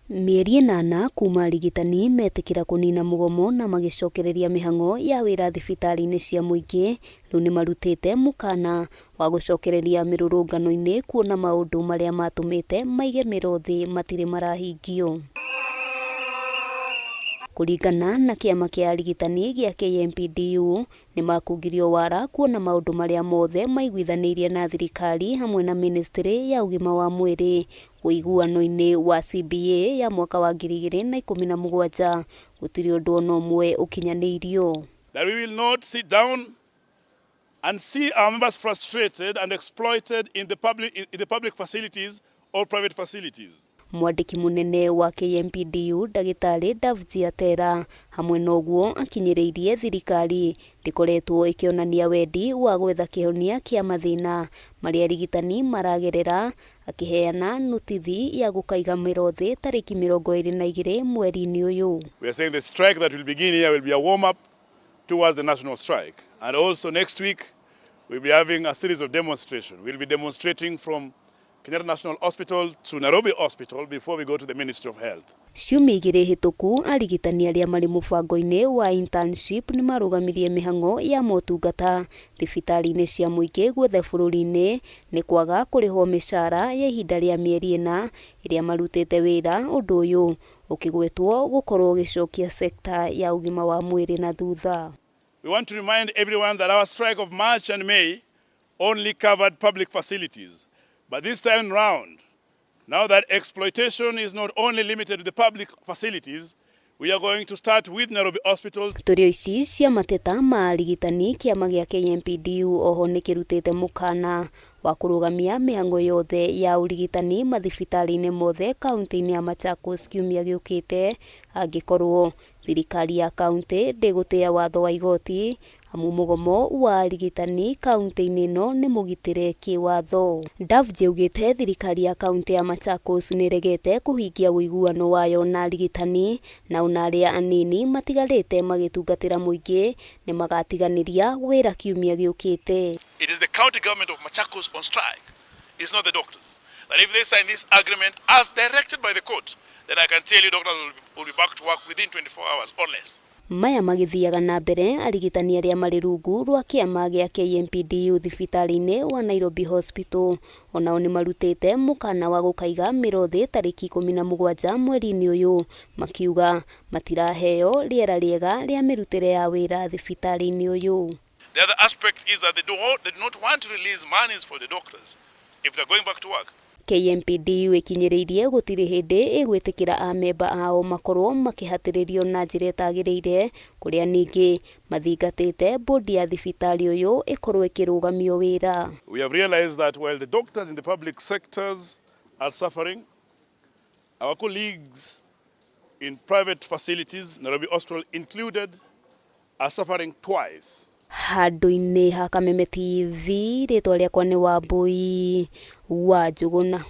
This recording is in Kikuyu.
Mieri 8 kuma Arigitani metikira kunina mugomo na magicokereria mihango ya wira thibitari-ini cia muingi riu ni marutite mukaana wa gucokereria mirurungano-ini kuona maundu maria matumite maige miro thi matire marahingio. Kuringana na kiama kia Arigitani gia KMPDU ni makungirio wara kuona maundu maria mothe maiguithanirie na thirikari hamwe na ministry ya ugima wa mwiri uiguano-ini wa CBA ya mwaka wa 2017 gutiri undu ona umwe ukinyaniirio. That we will not sit down and see our members frustrated and exploited in the public facilities or private facilities. Mwandiki munene wa KMPDU Dagitari Davjiatera hamwe noguo akinyiriirie thirikari ndikoretwo ikionania wendi wa gwetha kihonia kia mathina maria Arigitani maragerera, akiheana notithi ya gukaiga miro thi tariki 22 mweri-ini uyu. We are saying the strike that will begin here will be a warm up towards the national strike, and also next week we'll be having a series of demonstrations. We'll be demonstrating from Kenyatta National Hospital to Nairobi Hospital before we go to the Ministry of Health. Ciumia igiri hituku Arigitani aria mari mubango-ini wa internship ni marugamirie mihango ya motungata thibitari-ini cia muingi guothe bururi-ini ni kwaga kurihwo mishara ya ihinda ria mieri 4 iria marutite wira undu uyu ukigwetwo gukorwo gicokia sekta ya ugima wa mwiri na thutha. We want to remind everyone that our strike of March and May only covered public facilities. But this time round, now that exploitation is not only limited to the public facilities, we are going to start with Nairobi Hospital. Turio ici cia mateta ma Arigitani kiama gia KMPDU oho ni kirutite mukaana wa kurugamia mihango yothe ya urigitani mathibitari-ini mothe kaunti-ini ya Machakos kiumia giukite angikorwo thirikari ya kaunti ndigutia watho wa igoti amu mugomo wa Arigitani kaunti-ini ino ni mugitire kiwatho. Davji ugite thirikari ya kaunti ya Machakos niregete kuhingia uiguano wayo na Arigitani na unaria anini matigarite magitungatira muingi ni magatiganiria wira kiumia giukite. It is the county government of Machakos on strike. It's not the doctors. That if they sign this agreement as directed by the court, then I can tell you doctors will be back to work within 24 hours or less. Maya magithiaga na mbere Arigitani aria mari rungu rwa kiama gia KMPDU thibitari-ini wa Nairobi Hospital onao ni marutite mukaana wa gukaiga miro thi tariki 17 mweri-ini uyu makiuga matiraheo riera riega ria mirutire ya wira thibitari-ini uyu. The other aspect is that they do not want to release monies for the doctors if they're going back to work. KMPDU ikinyiriirie gutiri hindi igwitikira amemba ao makorwo makihatiririo na njira itagiriire kuria ningi mathingatite bodi ya thibitari uyu ikorwo ikirugamio wira. We have realized that while the doctors in the public sectors are suffering, our colleagues in private facilities, Nairobi Hospital included, are suffering twice. Handu-ini ha Kameme TV ritwa riakwa ni Wambui wa Njuguna.